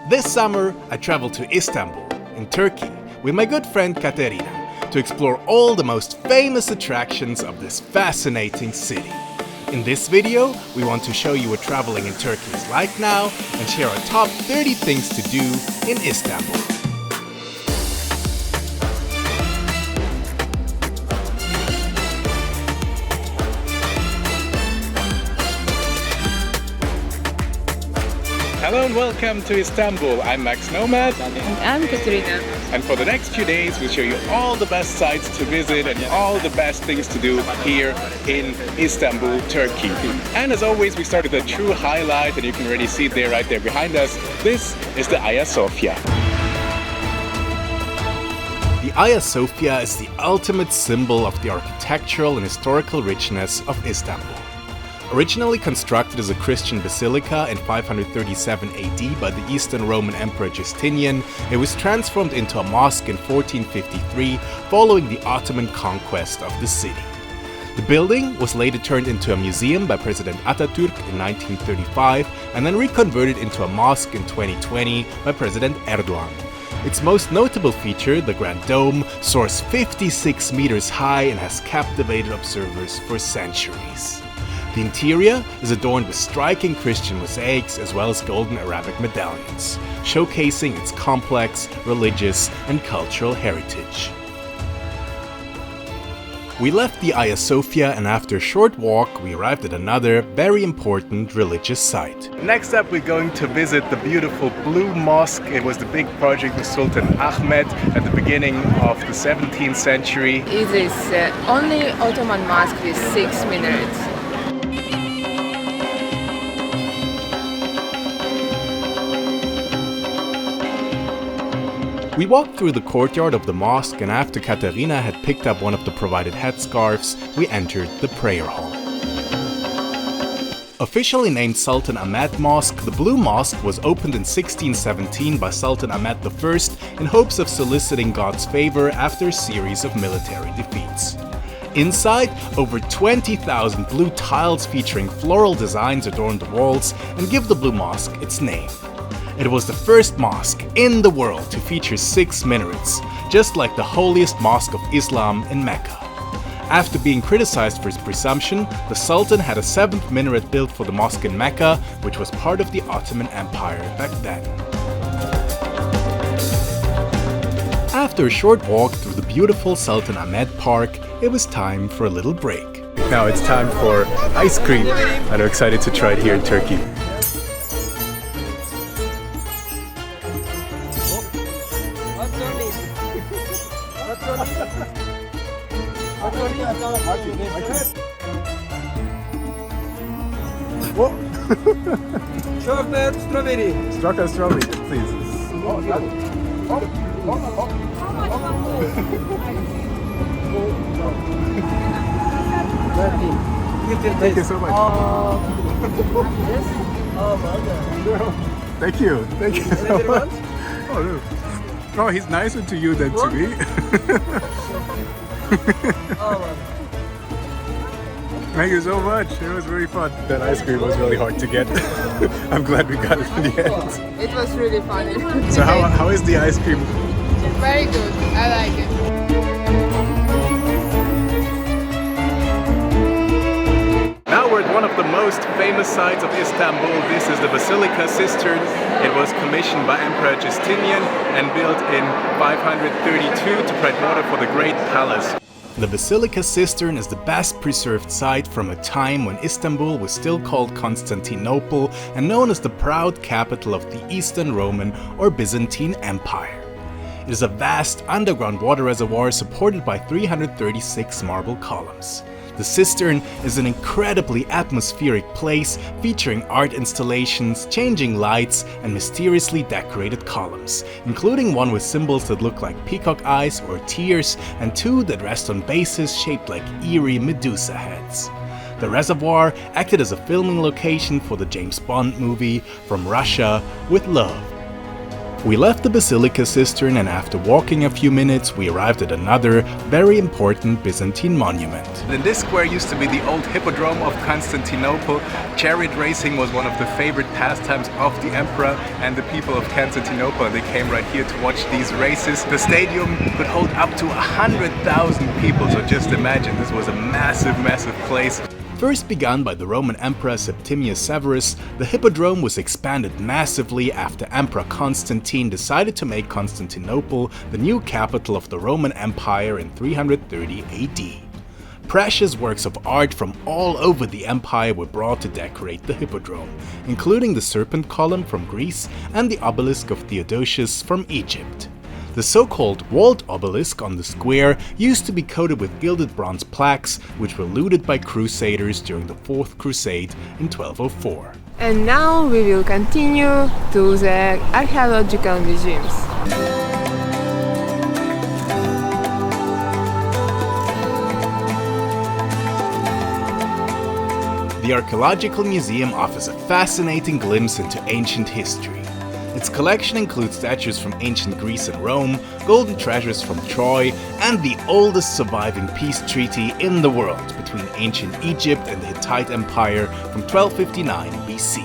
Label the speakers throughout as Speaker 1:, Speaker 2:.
Speaker 1: This summer, I traveled to Istanbul, in Turkey, with my good friend Katerina, to explore all the most famous attractions of this fascinating city. In this video, we want to show you what traveling in Turkey is like now and share our top 30 things to do in Istanbul. Hello and welcome to Istanbul. I'm Max Nomad.
Speaker 2: And I'm Katerina.
Speaker 1: And for the next few days, we'll show you all the best sites to visit and all the best things to do here in Istanbul, Turkey. And as always, we start with a true highlight, and you can already see it there, right there behind us. This is the Hagia Sophia. The Hagia Sophia is the ultimate symbol of the architectural and historical richness of Istanbul. Originally constructed as a Christian basilica in 537 AD by the Eastern Roman Emperor Justinian, it was transformed into a mosque in 1453 following the Ottoman conquest of the city. The building was later turned into a museum by President Atatürk in 1935 and then reconverted into a mosque in 2020 by President Erdogan. Its most notable feature, the Grand Dome, soars 56 meters high and has captivated observers for centuries. The interior is adorned with striking Christian mosaics as well as golden Arabic medallions, showcasing its complex, religious, and cultural heritage. We left the Hagia Sophia, and after a short walk, we arrived at another very important religious site. Next up, we're going to visit the beautiful Blue Mosque. It was the big project of Sultan Ahmed at the beginning of the 17th century.
Speaker 2: It is only Ottoman mosque with 6 minarets.
Speaker 1: We walked through the courtyard of the mosque, and after Katerina had picked up one of the provided headscarves, we entered the prayer hall. Officially named Sultan Ahmed Mosque, the Blue Mosque was opened in 1617 by Sultan Ahmed I in hopes of soliciting God's favor after a series of military defeats. Inside, over 20,000 blue tiles featuring floral designs adorn the walls and give the Blue Mosque its name. It was the first mosque in the world to feature 6 minarets, just like the holiest mosque of Islam in Mecca. After being criticized for its presumption, the Sultan had a 7th minaret built for the mosque in Mecca, which was part of the Ottoman Empire back then. After a short walk through the beautiful Sultan Ahmed Park, it was time for a little break. Now it's time for ice cream, and I'm excited to try it here in Turkey.
Speaker 3: Chocolate strawberry.
Speaker 1: Chocolate strawberry, please. Thank you so much. Thank you. Thank you so much. Oh, no. Oh, he's nicer to you than to me. Thank you so much. It was very fun. That ice cream was really hard to get. I'm glad we got it in the end.
Speaker 2: It was really funny.
Speaker 1: So how is the ice cream?
Speaker 2: Very good. I like it.
Speaker 1: Now we're at one of the most famous sites of Istanbul. This is the Basilica Cistern. It was commissioned by Emperor Justinian and built in 532 to provide water for the Great Palace. The Basilica Cistern is the best preserved site from a time when Istanbul was still called Constantinople and known as the proud capital of the Eastern Roman or Byzantine Empire. It is a vast underground water reservoir supported by 336 marble columns. The cistern is an incredibly atmospheric place featuring art installations, changing lights, and mysteriously decorated columns, including one with symbols that look like peacock eyes or tears, and 2 that rest on bases shaped like eerie Medusa heads. The reservoir acted as a filming location for the James Bond movie From Russia with Love. We left the Basilica Cistern, and after walking a few minutes, we arrived at another very important Byzantine monument. And this square used to be the old Hippodrome of Constantinople. Chariot racing was one of the favorite pastimes of the emperor and the people of Constantinople. They came right here to watch these races. The stadium could hold up to 100,000 people, so just imagine, this was a massive, massive place. First begun by the Roman Emperor Septimius Severus, the Hippodrome was expanded massively after Emperor Constantine decided to make Constantinople the new capital of the Roman Empire in 330 AD. Precious works of art from all over the empire were brought to decorate the Hippodrome, including the serpent column from Greece and the obelisk of Theodosius from Egypt. The so-called walled obelisk on the square used to be coated with gilded bronze plaques, which were looted by crusaders during the Fourth Crusade in 1204.
Speaker 2: And now we will continue to the archaeological museums.
Speaker 1: The Archaeological Museum offers a fascinating glimpse into ancient history. Its collection includes statues from ancient Greece and Rome, golden treasures from Troy, and the oldest surviving peace treaty in the world between ancient Egypt and the Hittite Empire from 1259 BC.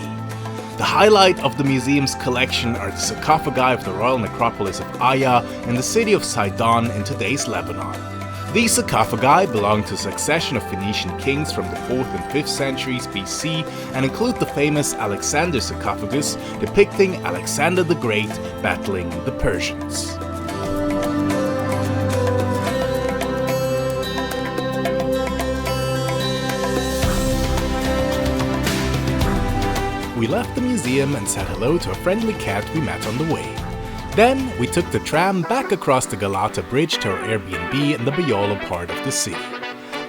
Speaker 1: The highlight of the museum's collection are the sarcophagi of the royal necropolis of Aya in the city of Sidon in today's Lebanon. These sarcophagi belong to a succession of Phoenician kings from the 4th and 5th centuries BC and include the famous Alexander sarcophagus depicting Alexander the Great battling the Persians. We left the museum and said hello to a friendly cat we met on the way. Then, we took the tram back across the Galata Bridge to our Airbnb in the Bayolo part of the city.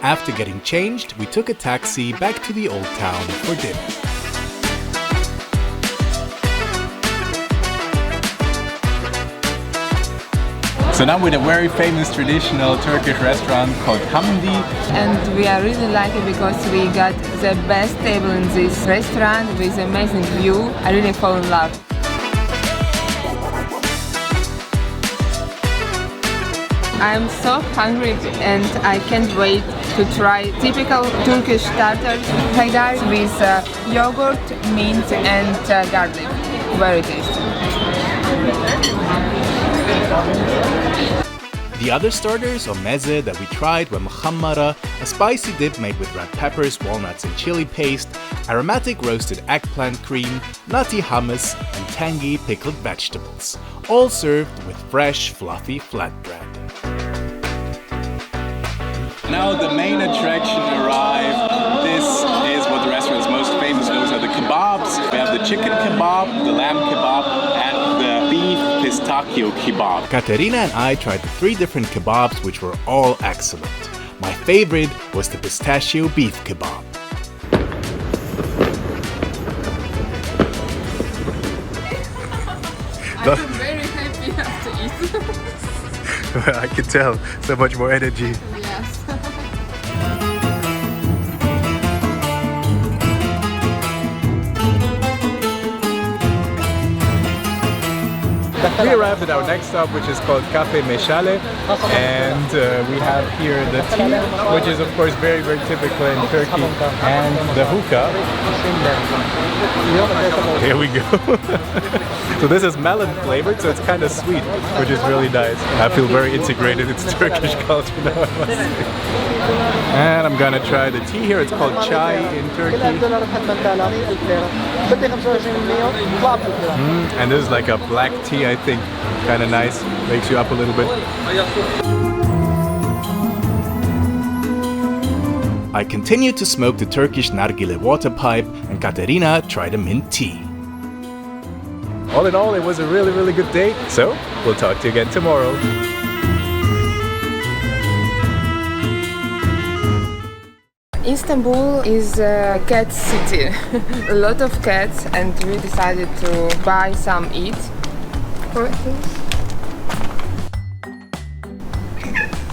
Speaker 1: After getting changed, we took a taxi back to the old town for dinner. So now we're at a very famous traditional Turkish restaurant called Hamdi.
Speaker 2: And we are really lucky because we got the best table in this restaurant with amazing view. I really fall in love. I'm so hungry and I can't wait to try typical Turkish starters like that with yogurt, mint and garlic. Very tasty.
Speaker 1: The other starters or meze that we tried were muhammara, a spicy dip made with red peppers, walnuts and chili paste, aromatic roasted eggplant cream, nutty hummus and tangy pickled vegetables, all served with fresh, fluffy flatbread. Now the main attraction arrived. This is what the restaurant is most famous for. Those are the kebabs. We have the chicken kebab, the lamb kebab, and the beef pistachio kebab. Katerina and I tried the 3 different kebabs, which were all excellent. My favorite was the pistachio beef kebab.
Speaker 2: I'm very happy after eat.
Speaker 1: I can tell, so much more energy.
Speaker 2: Yes.
Speaker 1: We arrived at our next stop, which is called Cafe Meşale, and we have here the tea, which is of course very, very typical in Turkey, and the hookah. Here we go. So this is melon flavored, so it's kind of sweet, which is really nice. I feel very integrated into Turkish culture now, I must say. And I'm gonna try the tea here. It's called chai in Turkey. And this is like a black tea, I think. Kind of nice. Wakes you up a little bit. I continued to smoke the Turkish nargile water pipe, and Katerina tried a mint tea. All in all, it was a really, really good day. So, we'll talk to you again tomorrow.
Speaker 2: Istanbul is a cat city. A lot of cats, and we decided to buy some eat.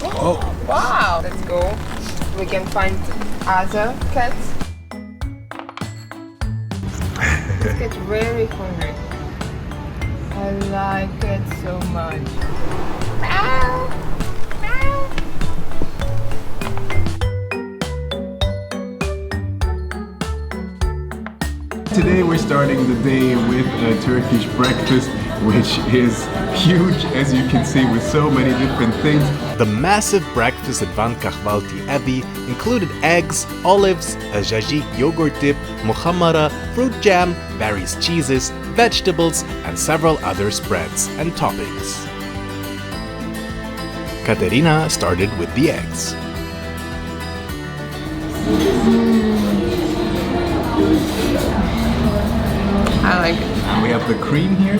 Speaker 2: Oh, wow! Let's go. We can find other cats. Let's get very hungry. I like it so much.
Speaker 1: Today we're starting the day with a Turkish breakfast, which is huge, as you can see, with so many different things.
Speaker 3: The massive breakfast at Van Kahvalti Abbey included eggs, olives, a jajik yogurt dip, muhammara, fruit jam, various cheeses, vegetables, and several other spreads and toppings. Katerina started with the eggs.
Speaker 2: I like it.
Speaker 1: And we have the cream here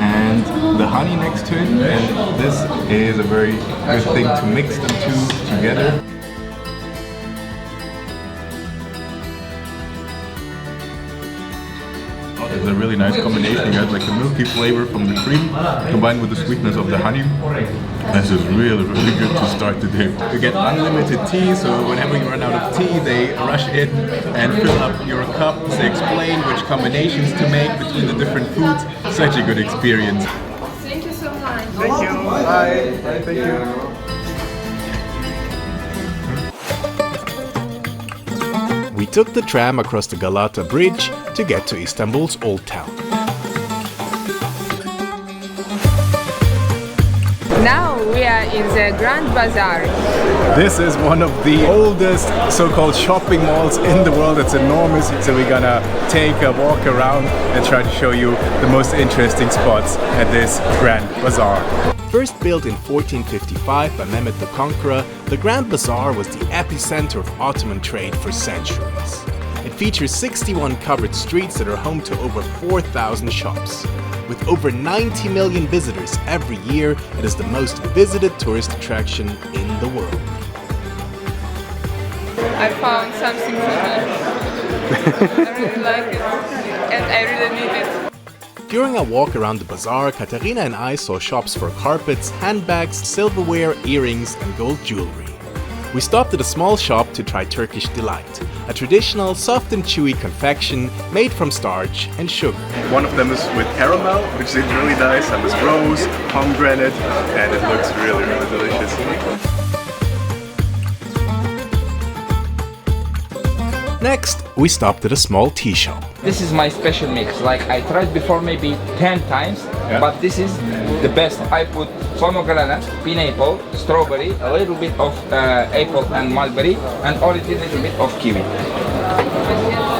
Speaker 1: and the honey next to it, and this is a very good thing to mix them two together. It's a really nice combination. You got like the milky flavor from the cream combined with the sweetness of the honey. This is really, really good to start the day. You get unlimited tea, so whenever you run out of tea, they rush in and fill up your cup. They explain which combinations to make between the different foods. Such a good experience.
Speaker 2: Thank you so much.
Speaker 1: Thank you. Bye. Bye. Thank you.
Speaker 3: We took the tram across the Galata Bridge to get to Istanbul's Old Town.
Speaker 2: Now we are in the Grand Bazaar.
Speaker 1: This is one of the oldest so-called shopping malls in the world. It's enormous, so we're gonna take a walk around and try to show you the most interesting spots at this Grand Bazaar.
Speaker 3: First built in 1455 by Mehmet the Conqueror, the Grand Bazaar was the epicenter of Ottoman trade for centuries. It features 61 covered streets that are home to over 4,000 shops. With over 90 million visitors every year, it is the most visited tourist attraction in the world.
Speaker 2: I found something for me. I really like it and I really need it.
Speaker 3: During a walk around the bazaar, Katarina and I saw shops for carpets, handbags, silverware, earrings, and gold jewelry. We stopped at a small shop to try Turkish Delight, a traditional soft and chewy confection made from starch and sugar.
Speaker 1: One of them is with caramel, which is really nice, and with rose, pomegranate, and it looks really, really delicious.
Speaker 3: Next, we stopped at a small tea shop.
Speaker 4: This is my special mix. Like I tried before maybe 10 times, but this is the best. I put pomegranate, pineapple, strawberry, a little bit of apple and mulberry, and only a little bit of kiwi.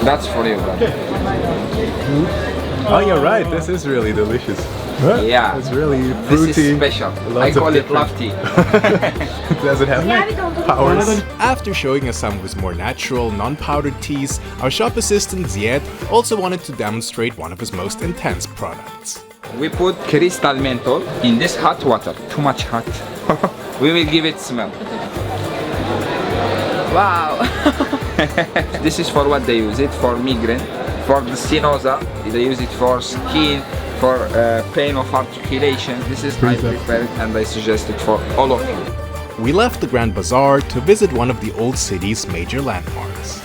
Speaker 4: That's for you, brother.
Speaker 1: Oh, you're right. This is really delicious.
Speaker 4: Yeah.
Speaker 1: It's really fruity.
Speaker 4: This is special. I call it love tea.
Speaker 1: Does it have powers?
Speaker 3: After showing us some of his more natural, non-powdered teas, our shop assistant Zied also wanted to demonstrate one of his most intense products.
Speaker 4: We put crystal menthol in this hot water. Too much hot. We will give it smell.
Speaker 2: Wow.
Speaker 4: This is for what they use it, for migraine, for the cyanosa, they use it for skin, for pain of articulation. This is I prepare it and I suggest it for all of you.
Speaker 3: We left the Grand Bazaar to visit one of the old city's major landmarks.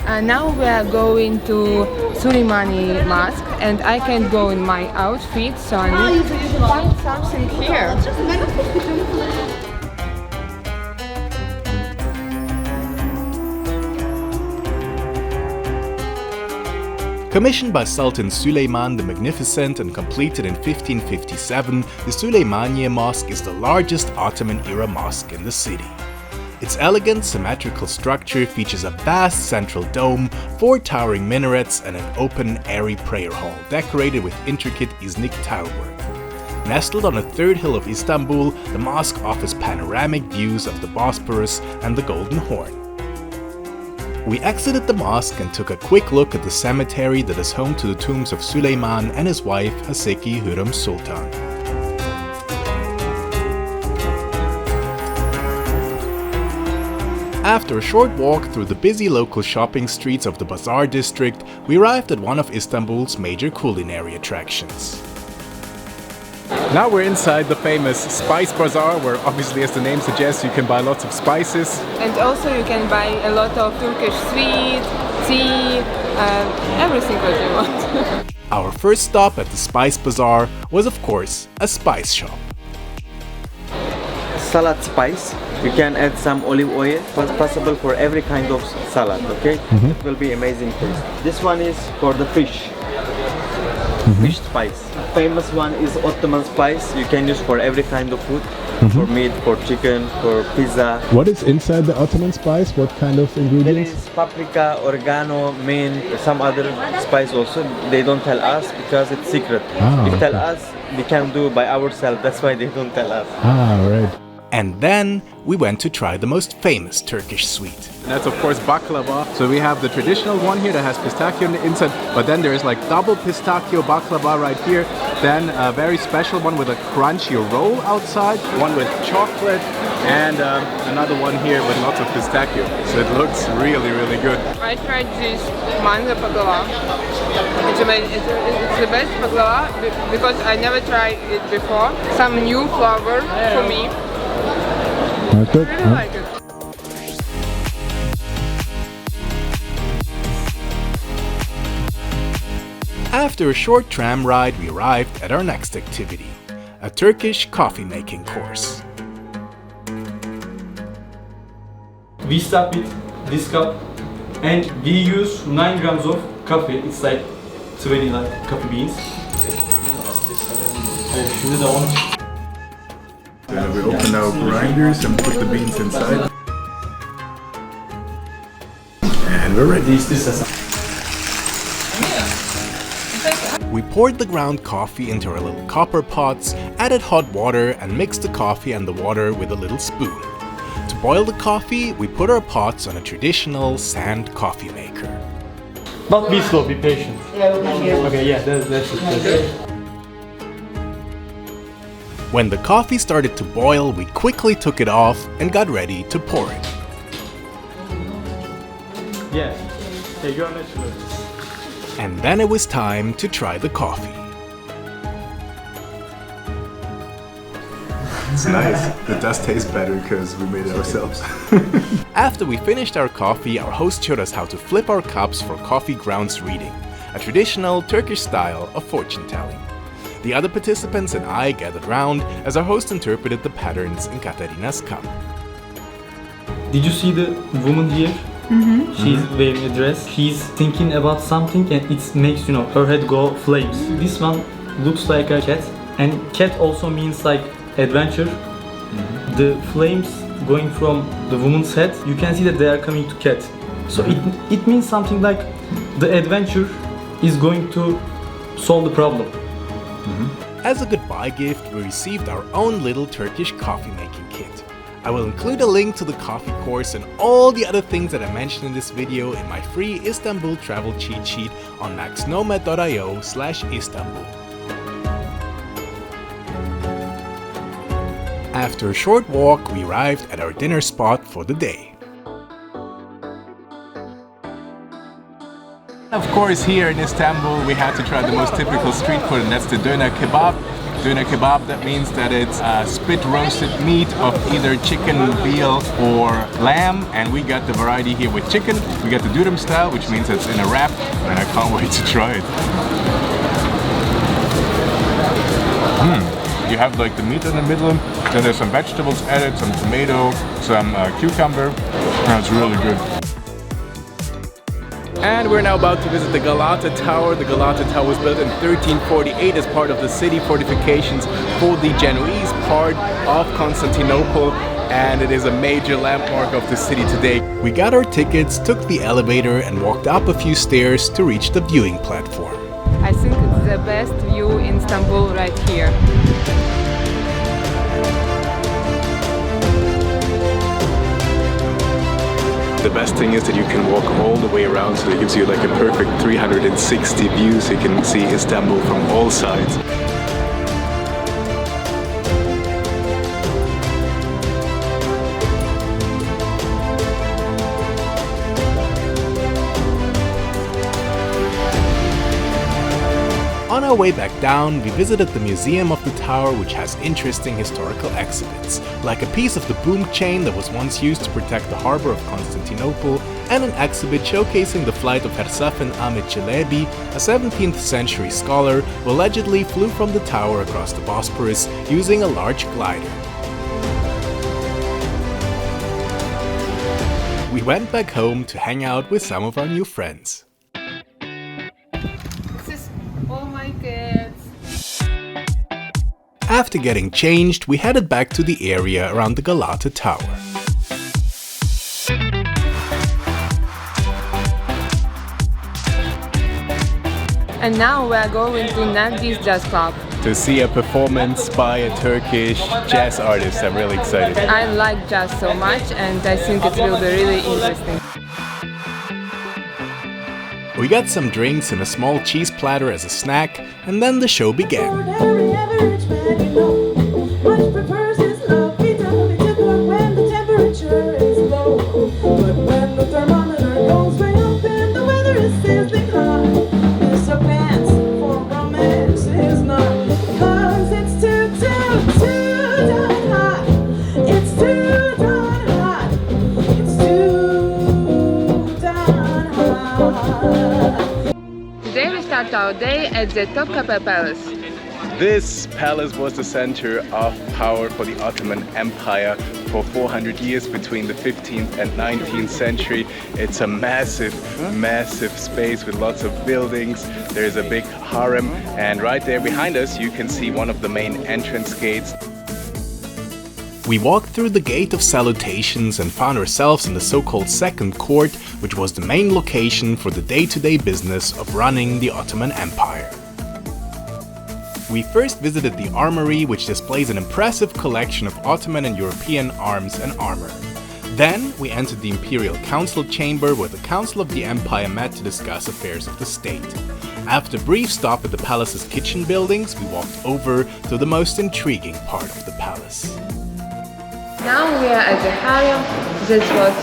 Speaker 2: Now we are going to Süleymaniye Mosque and I can't go in my outfit, so I need to find something here.
Speaker 3: Commissioned by Sultan Süleyman the Magnificent and completed in 1557, the Süleymaniye Mosque is the largest Ottoman-era mosque in the city. Its elegant, symmetrical structure features a vast central dome, 4 towering minarets, and an open, airy prayer hall decorated with intricate Iznik tilework. Nestled on a third hill of Istanbul, the mosque offers panoramic views of the Bosphorus and the Golden Horn. We exited the mosque and took a quick look at the cemetery that is home to the tombs of Süleyman and his wife Haseki Hürrem Sultan. After a short walk through the busy local shopping streets of the Bazaar district, we arrived at one of Istanbul's major culinary attractions.
Speaker 1: Now we're inside the famous Spice Bazaar, where obviously, as the name suggests, you can buy lots of spices.
Speaker 2: And also you can buy a lot of Turkish sweets, tea, everything what you want.
Speaker 3: Our first stop at the Spice Bazaar was, of course, a spice shop.
Speaker 5: Salad spice. You can add some olive oil. It's possible for every kind of salad, okay? It will be amazing taste. This one is for the fish. Fish spice. Famous one is Ottoman spice. You can use for every kind of food. For meat, for chicken, for pizza.
Speaker 6: What is inside the Ottoman spice? What kind of
Speaker 5: There
Speaker 6: ingredients?
Speaker 5: is paprika, oregano, mint, some other spice also. They don't tell us because it's secret.
Speaker 6: Ah,
Speaker 5: If tell
Speaker 6: okay.
Speaker 5: us, we can do by ourselves. That's why they don't tell us.
Speaker 6: Ah, right.
Speaker 3: And then we went to try the most famous Turkish sweet.
Speaker 1: And that's of course baklava. So we have the traditional one here that has pistachio on the inside, but then there is like double pistachio baklava right here. Then a very special one with a crunchy roll outside, one with chocolate, and another one here with lots of pistachio. So it looks really, really good.
Speaker 2: I tried this mango baklava. It's the best baklava because I never tried it before. Some new flavor for me.
Speaker 6: That's good.
Speaker 2: Really like it.
Speaker 3: After a short tram ride, we arrived at our next activity, a Turkish coffee making course.
Speaker 7: We start with this cup and we use 9 grams of coffee. It's like 20 like coffee beans. Şimdi de 10.
Speaker 1: We open our grinders and put the beans inside. And we're ready.
Speaker 3: We poured the ground coffee into our little copper pots, added hot water, and mixed the coffee and the water with a little spoon. To boil the coffee, we put our pots on a traditional sand coffee maker.
Speaker 7: Not be slow, be patient. Okay, yeah, that's it.
Speaker 3: When the coffee started to boil, we quickly took it off and got ready to pour it.
Speaker 7: Yeah. Okay, go naturally.
Speaker 3: And then it was time to try the coffee.
Speaker 1: It's nice. It does taste better because we made it ourselves.
Speaker 3: After we finished our coffee, our host showed us how to flip our cups for coffee grounds reading, a traditional Turkish style of fortune telling. The other participants and I gathered round as our host interpreted the patterns in Katarina's cup.
Speaker 7: Did you see the woman here? She's wearing a dress. She's thinking about something and it makes, her head go flames. This one looks like a cat, and cat also means like adventure. The flames going from the woman's head, you can see that they are coming to cat. So it means something like the adventure is going to solve the problem.
Speaker 3: As a goodbye gift, we received our own little Turkish coffee making kit. I will include a link to the coffee course and all the other things that I mentioned in this video in my free Istanbul travel cheat sheet on maxnomad.io/Istanbul. After a short walk, we arrived at our dinner spot for the day.
Speaker 1: Of course, here in Istanbul, we had to try the most typical street food, and that's the Döner Kebap. Döner Kebab, that means that it's spit roasted meat of either chicken, veal, or lamb, and we got the variety here with chicken. We got the dürüm style, which means it's in a wrap, and I can't wait to try it. You have like the meat in the middle, then there's some vegetables added, some tomato, some cucumber, and it's really good. And we're now about to visit the Galata Tower. The Galata Tower was built in 1348 as part of the city fortifications for the Genoese part of Constantinople, and it is a major landmark of the city today.
Speaker 3: We got our tickets, took the elevator, and walked up a few stairs to reach the viewing platform.
Speaker 2: I think it's the best view in Istanbul right here.
Speaker 1: The best thing is that you can walk all the way around, so it gives you like a perfect 360 view, so you can see Istanbul from all sides.
Speaker 3: On our our way back down, we visited the Museum of the Tower, which has interesting historical exhibits, like a piece of the boom chain that was once used to protect the harbor of Constantinople, and an exhibit showcasing the flight of Hersafin Ahmet Çelebi, a 17th century scholar who allegedly flew from the tower across the Bosphorus using a large glider. We went back home to hang out with some of our new friends.
Speaker 2: This is all my kids.
Speaker 3: After getting changed, we headed back to the area around the Galata Tower.
Speaker 2: And now we are going to Nardis Jazz Club.
Speaker 1: To see a performance by a Turkish jazz artist. I'm really excited.
Speaker 2: I like jazz so much and I think it will be really interesting.
Speaker 3: We got some drinks and a small cheese platter as a snack, and then the show began.
Speaker 2: Today we start our day at the Topkapi Palace.
Speaker 1: This palace was the center of power for the Ottoman Empire for 400 years between the 15th and 19th century. It's a massive space with lots of buildings. There's a big harem, and right there behind us you can see one of the main entrance gates.
Speaker 3: We walked through the Gate of Salutations and found ourselves in the so-called Second Court, which was the main location for the day-to-day business of running the Ottoman Empire. We first visited the armory, which displays an impressive collection of Ottoman and European arms and armor. Then we entered the Imperial Council Chamber, where the Council of the Empire met to discuss affairs of the state. After a brief stop at the palace's kitchen buildings, we walked over to the most intriguing part of the palace.
Speaker 2: Now we are at the harem. This was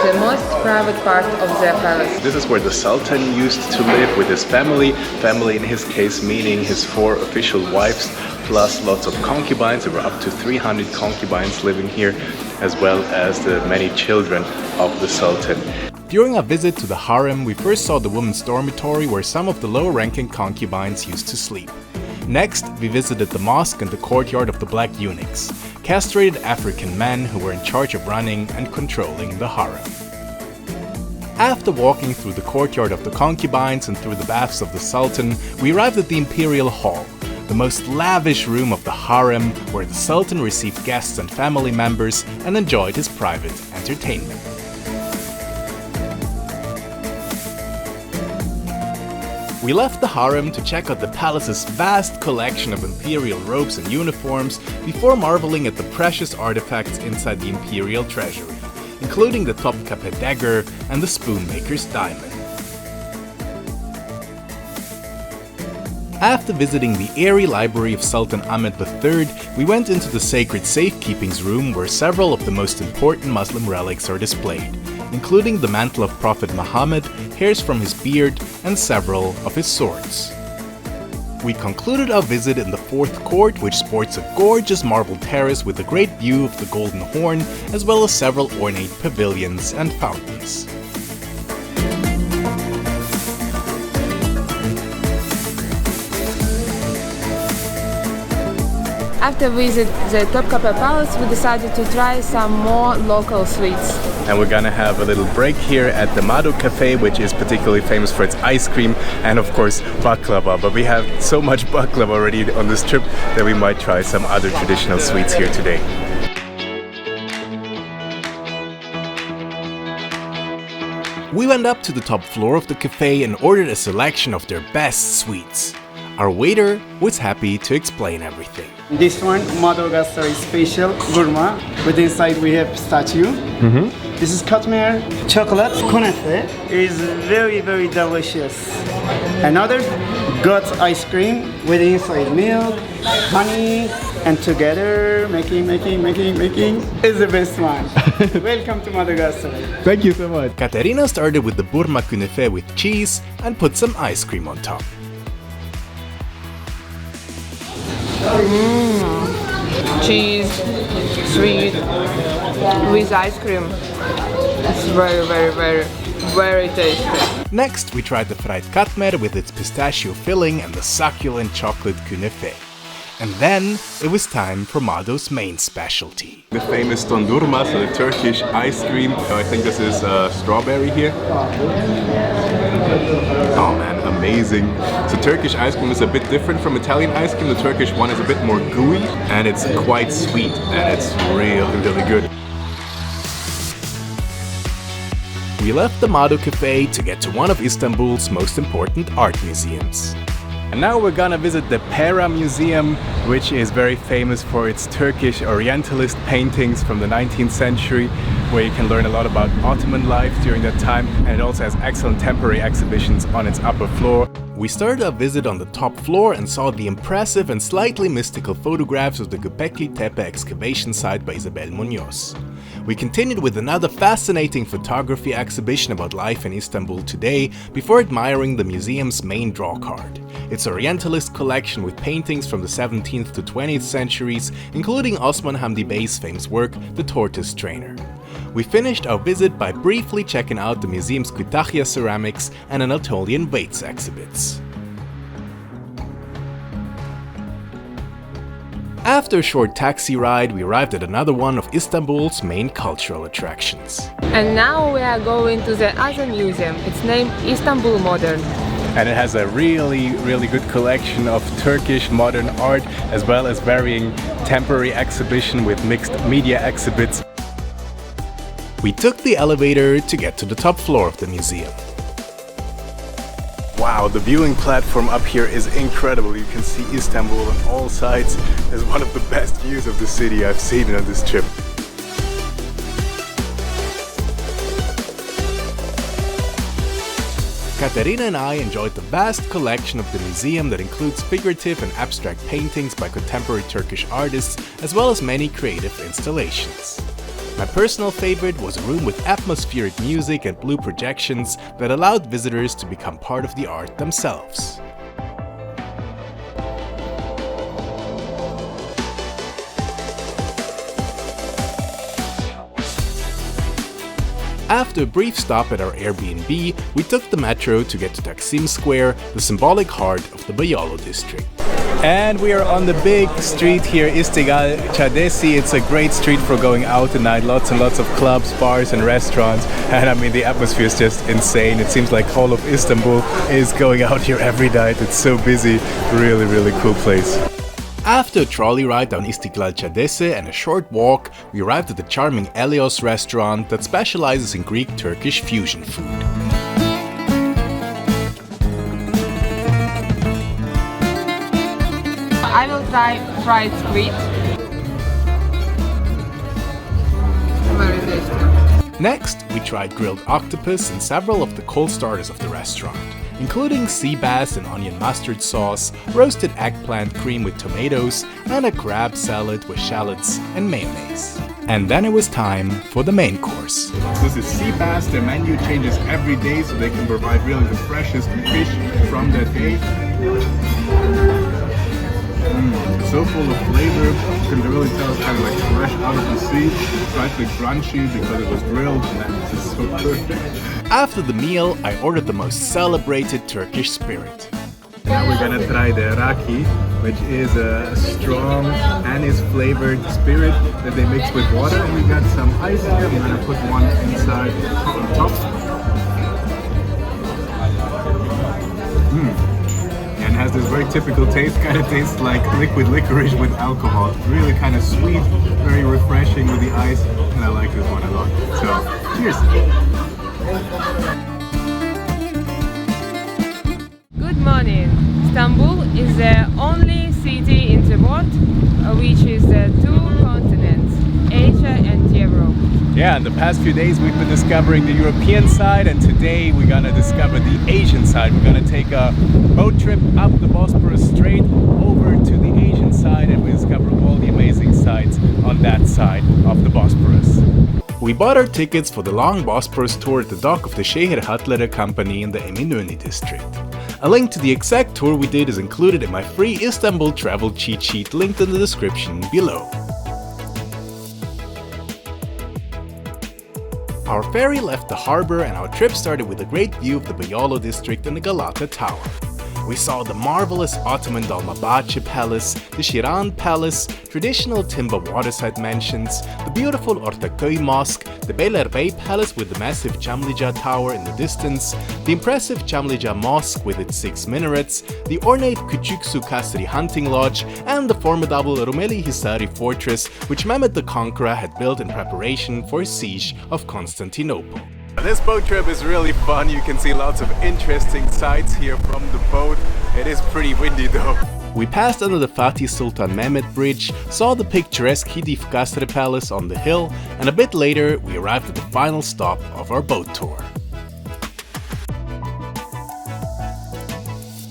Speaker 2: the most private part of the palace.
Speaker 1: This is where the Sultan used to live with his family. Family in his case meaning his 4 official wives plus lots of concubines. There were up to 300 concubines living here, as well as the many children of the Sultan.
Speaker 3: During our visit to the harem, we first saw the women's dormitory where some of the lower-ranking concubines used to sleep. Next, we visited the mosque and the courtyard of the Black Eunuchs, castrated African men who were in charge of running and controlling the harem. After walking through the courtyard of the concubines and through the baths of the Sultan, we arrived at the Imperial Hall, the most lavish room of the harem, where the Sultan received guests and family members and enjoyed his private entertainment. We left the harem to check out the palace's vast collection of imperial robes and uniforms before marveling at the precious artifacts inside the imperial treasury, including the Topkapi dagger and the spoonmaker's diamond. After visiting the airy library of Sultan Ahmed III, we went into the sacred safekeeping room where several of the most important Muslim relics are displayed, including the mantle of Prophet Muhammad, hairs from his beard, and several of his swords. We concluded our visit in the fourth court, which sports a gorgeous marble terrace with a great view of the Golden Horn, as well as several ornate pavilions and fountains.
Speaker 2: After we visited the Topkapi Palace, we decided to try some more local sweets.
Speaker 1: And we're gonna have a little break here at the Mado Cafe, which is particularly famous for its ice cream and of course baklava. But we have so much baklava already on this trip that we might try some other traditional sweets here today.
Speaker 3: We went up to the top floor of the cafe and ordered a selection of their best sweets. Our waiter was happy to explain everything.
Speaker 8: This one, Mado Cafe special gourmet. With inside we have pistachio. This is Katmer chocolate. Kunefe is very, very delicious. Another got ice cream with inside milk, honey, and together making is the best one. Welcome to Mado Cafe.
Speaker 6: Thank you so much.
Speaker 3: Katerina started with the burma künefe with cheese and put some ice cream on top.
Speaker 2: Cheese, sweet, with ice cream. It's very tasty.
Speaker 3: Next, we tried the fried katmer with its pistachio filling and the succulent chocolate künefe. And then it was time for Mado's main specialty.
Speaker 1: The famous dondurma, so the Turkish ice cream. I think this is strawberry here. Oh man, amazing. So Turkish ice cream is a bit different from Italian ice cream. The Turkish one is a bit more gooey and it's quite sweet and it's really good.
Speaker 3: We left the Mado Cafe to get to one of Istanbul's most important art museums.
Speaker 1: And now we're gonna visit the Pera Museum, which is very famous for its Turkish Orientalist paintings from the 19th century, where you can learn a lot about Ottoman life during that time, and it also has excellent temporary exhibitions on its upper floor.
Speaker 3: We started our visit on the top floor and saw the impressive and slightly mystical photographs of the Göbekli Tepe excavation site by Isabel Munoz. We continued with another fascinating photography exhibition about life in Istanbul today before admiring the museum's main drawcard. Its Orientalist collection with paintings from the 17th to 20th centuries, including Osman Hamdi Bey's famous work, The Tortoise Trainer. We finished our visit by briefly checking out the museum's Kütahya ceramics and Anatolian weights exhibits. After a short taxi ride, we arrived at another one of Istanbul's main cultural attractions.
Speaker 2: And now we are going to the other museum. It's named Istanbul Modern.
Speaker 1: And it has a really good collection of Turkish modern art, as well as varying temporary exhibition with mixed media exhibits.
Speaker 3: We took the elevator to get to the top floor of the museum.
Speaker 1: Wow, the viewing platform up here is incredible. You can see Istanbul on all sides. It's one of the best views of the city I've seen on this trip.
Speaker 3: Katerina and I enjoyed the vast collection of the museum that includes figurative and abstract paintings by contemporary Turkish artists, as well as many creative installations. My personal favorite was a room with atmospheric music and blue projections that allowed visitors to become part of the art themselves. After a brief stop at our Airbnb, we took the metro to get to Taksim Square, the symbolic heart of the Beyoğlu district.
Speaker 1: And we are on the big street here, Istiklal Caddesi. It's a great street for going out tonight. Lots and lots of clubs, bars and restaurants. And I mean, the atmosphere is just insane. It seems like all of Istanbul is going out here every night. It's so busy. Really cool place.
Speaker 3: After a trolley ride down Istiklal Caddesi and a short walk, we arrived at the charming Eleos Restaurant that specializes in Greek-Turkish fusion food.
Speaker 2: I will try fried squid. Very tasty.
Speaker 3: Next, we tried grilled octopus and several of the cold starters of the restaurant, including sea bass and onion mustard sauce, roasted eggplant cream with tomatoes, and a crab salad with shallots and mayonnaise. And then it was time for the main course.
Speaker 1: This is sea bass. Their menu changes every day, so they can provide really the freshest fish from that day. So full of flavor, you can really tell it's kind of like fresh out of the sea, slightly crunchy because it was grilled, and it's just so good.
Speaker 3: After the meal, I ordered the most celebrated Turkish spirit.
Speaker 1: Now we're gonna try the Raki, which is a strong anise flavored spirit that they mix with water, and we got some ice here. I'm gonna put one inside on top. And has this very typical taste, kind of tastes like liquid licorice with alcohol. Really kind of sweet, very refreshing with the ice, and I like this one a lot. So, cheers!
Speaker 2: Good morning. Istanbul is the only city in the world which is two continents, Asia and Europe.
Speaker 1: Yeah, in the past few days we've been discovering the European side, and today we're gonna discover the Asian side. We're gonna take a boat trip up the Bosphorus Strait over to the Asian side, and we discover all the amazing sights on that side of the Bosphorus.
Speaker 3: We bought our tickets for the long Bosphorus tour at the dock of the Şehir Hatları company in the Eminönü district. A link to the exact tour we did is included in my free Istanbul travel cheat sheet linked in the description below. Our ferry left the harbor and our trip started with a great view of the Beyoğlu district and the Galata Tower. We saw the marvelous Ottoman Dolmabahce Palace, the Shiran Palace, traditional timber waterside mansions, the beautiful Ortaköy Mosque, the Beylerbeyi Palace with the massive Çamlıca Tower in the distance, the impressive Çamlıca Mosque with its 6 minarets, the ornate Küçüksu Kasrı hunting lodge, and the formidable Rumeli Hisari fortress which Mehmed the Conqueror had built in preparation for his siege of Constantinople.
Speaker 1: This boat trip is really fun. You can see lots of interesting sights here from the boat. It is pretty windy though.
Speaker 3: We passed under the Fatih Sultan Mehmed Bridge, saw the picturesque Hıdiv Kasrı Palace on the hill, and a bit later we arrived at the final stop of our boat tour.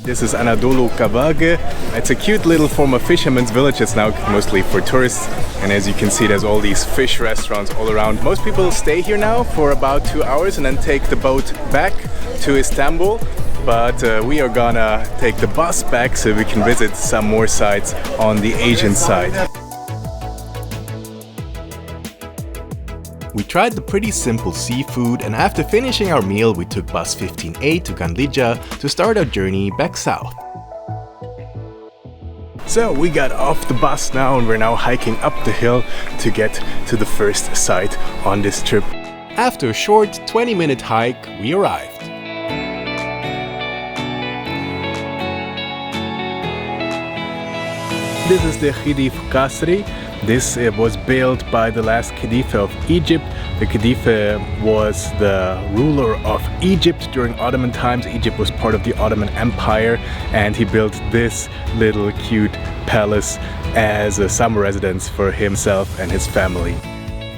Speaker 1: This is Anadolu Kavağı. It's a cute little former fisherman's village. It's now mostly for tourists. And as you can see, there's all these fish restaurants all around. Most people stay here now for about 2 hours and then take the boat back to Istanbul. But we are gonna take the bus back so we can visit some more sites on the Asian side.
Speaker 3: We tried the pretty simple seafood, and after finishing our meal we took bus 15A to Kanlıca to start our journey back south.
Speaker 1: So we got off the bus now and we're now hiking up the hill to get to the first site on this trip.
Speaker 3: After a short 20-minute hike, we arrived.
Speaker 1: This is the Hıdiv Kasrı. This was built by the last Khalifa of Egypt. The Khalifa was the ruler of Egypt during Ottoman times. Egypt was part of the Ottoman Empire, and he built this little cute palace as a summer residence for himself and his family.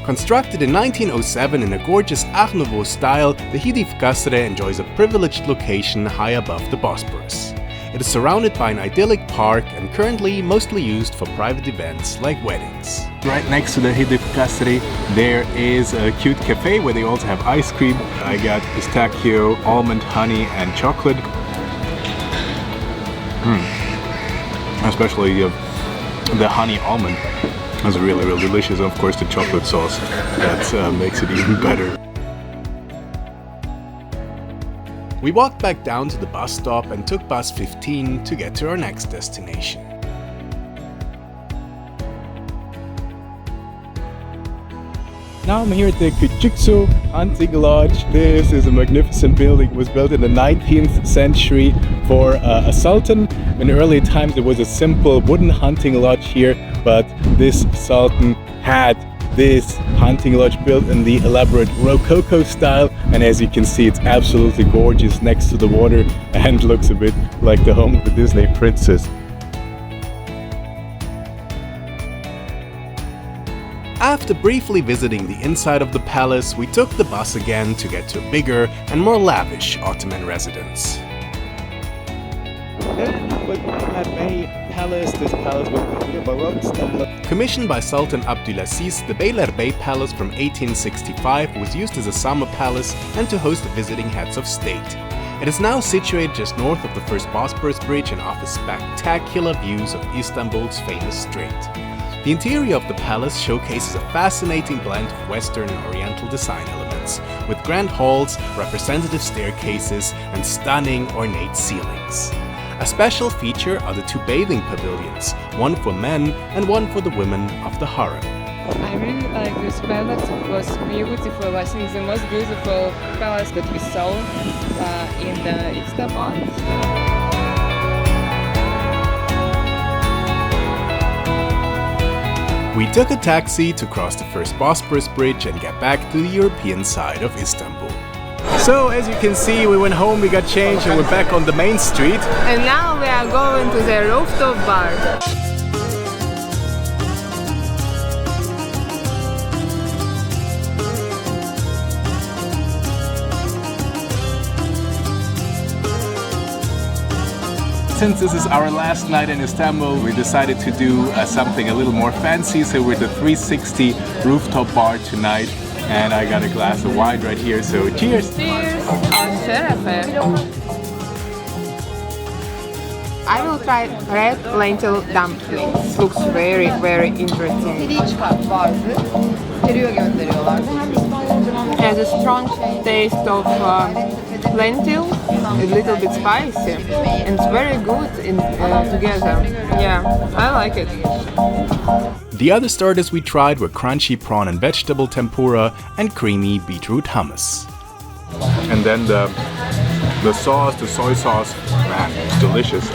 Speaker 3: Constructed in 1907 in a gorgeous Art Nouveau style, the Hıdiv Kasrı enjoys a privileged location high above the Bosphorus. It is surrounded by an idyllic park and currently mostly used for private events like weddings.
Speaker 1: Right next to the Hıdiv Kasrı, there is a cute cafe where they also have ice cream. I got pistachio, almond, honey, and chocolate. Especially the honey almond is really, really delicious. And of course, the chocolate sauce that makes it even better.
Speaker 3: We walked back down to the bus stop and took bus 15 to get to our next destination.
Speaker 1: Now I'm here at the Küçüksu Hunting Lodge. This is a magnificent building. It was built in the 19th century for a sultan. In early times there was a simple wooden hunting lodge here, but this sultan had this hunting lodge built in the elaborate Rococo style, and as you can see, it's absolutely gorgeous next to the water and looks a bit like the home of the Disney princess.
Speaker 3: After briefly visiting the inside of the palace, we took the bus again to get to a bigger and more lavish Ottoman residence.
Speaker 1: This palace with the Baroque style.
Speaker 3: Commissioned by Sultan Abdülaziz, the Beylerbeyi Palace from 1865 was used as a summer palace and to host the visiting heads of state. It is now situated just north of the first Bosphorus Bridge and offers spectacular views of Istanbul's famous strait. The interior of the palace showcases a fascinating blend of Western and Oriental design elements, with grand halls, representative staircases, and stunning ornate ceilings. A special feature are the 2 bathing pavilions, one for men and one for the women of the harem.
Speaker 2: I really like this palace. It was beautiful. I think the most beautiful palace that we saw in the Istanbul.
Speaker 3: We took a taxi to cross the first Bosphorus Bridge and get back to the European side of Istanbul.
Speaker 1: So as you can see, we went home, we got changed, and we're back on the main street.
Speaker 2: And now we are going to the rooftop bar.
Speaker 1: Since this is our last night in Istanbul, we decided to do something a little more fancy. So we're at the 360 rooftop bar tonight, and I got a glass of wine right here. So cheers!
Speaker 2: Cheers! On Şerefe. I will try red lentil dumplings. Looks very, very interesting. Has a strong taste of lentil, a little bit spicy, and it's very good together. Yeah, I like it.
Speaker 3: The other starters we tried were crunchy prawn and vegetable tempura and creamy beetroot hummus.
Speaker 1: And then the sauce, the soy sauce, man, it's delicious.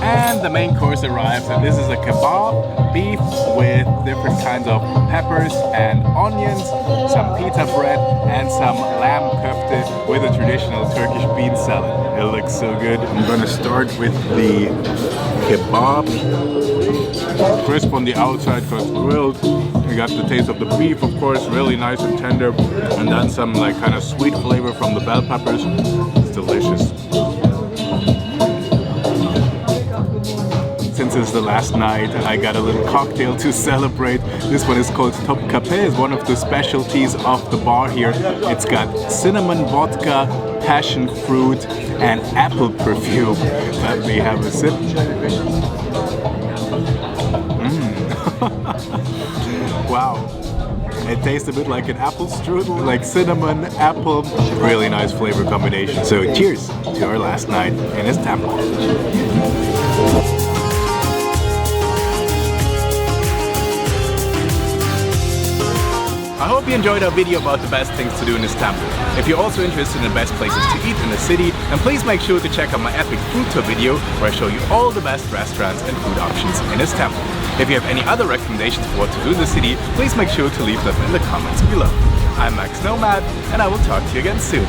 Speaker 1: And the main course arrives, and this is a kebab, beef with different kinds of peppers and onions, some pita bread, and some lamb köfte with a traditional Turkish bean salad. It looks so good. I'm gonna start with the kebab. Crisp on the outside because it's grilled. You got the taste of the beef, of course, really nice and tender, and then some like kind of sweet flavor from the bell peppers. It's delicious. Since it's the last night, I got a little cocktail to celebrate. This one is called Topkapi. It's one of the specialties of the bar here. It's got cinnamon vodka, passion fruit, and apple perfume. Let me have a sip. Wow. It tastes a bit like an apple strudel, like cinnamon, apple. Really nice flavor combination. So cheers to our last night in Istanbul. I hope you enjoyed our video about the best things to do in Istanbul. If you're also interested in the best places to eat in the city, then please make sure to check out my epic food tour video where I show you all the best restaurants and food options in Istanbul. If you have any other recommendations for what to do in the city, please make sure to leave them in the comments below. I'm Max Nomad, and I will talk to you again soon.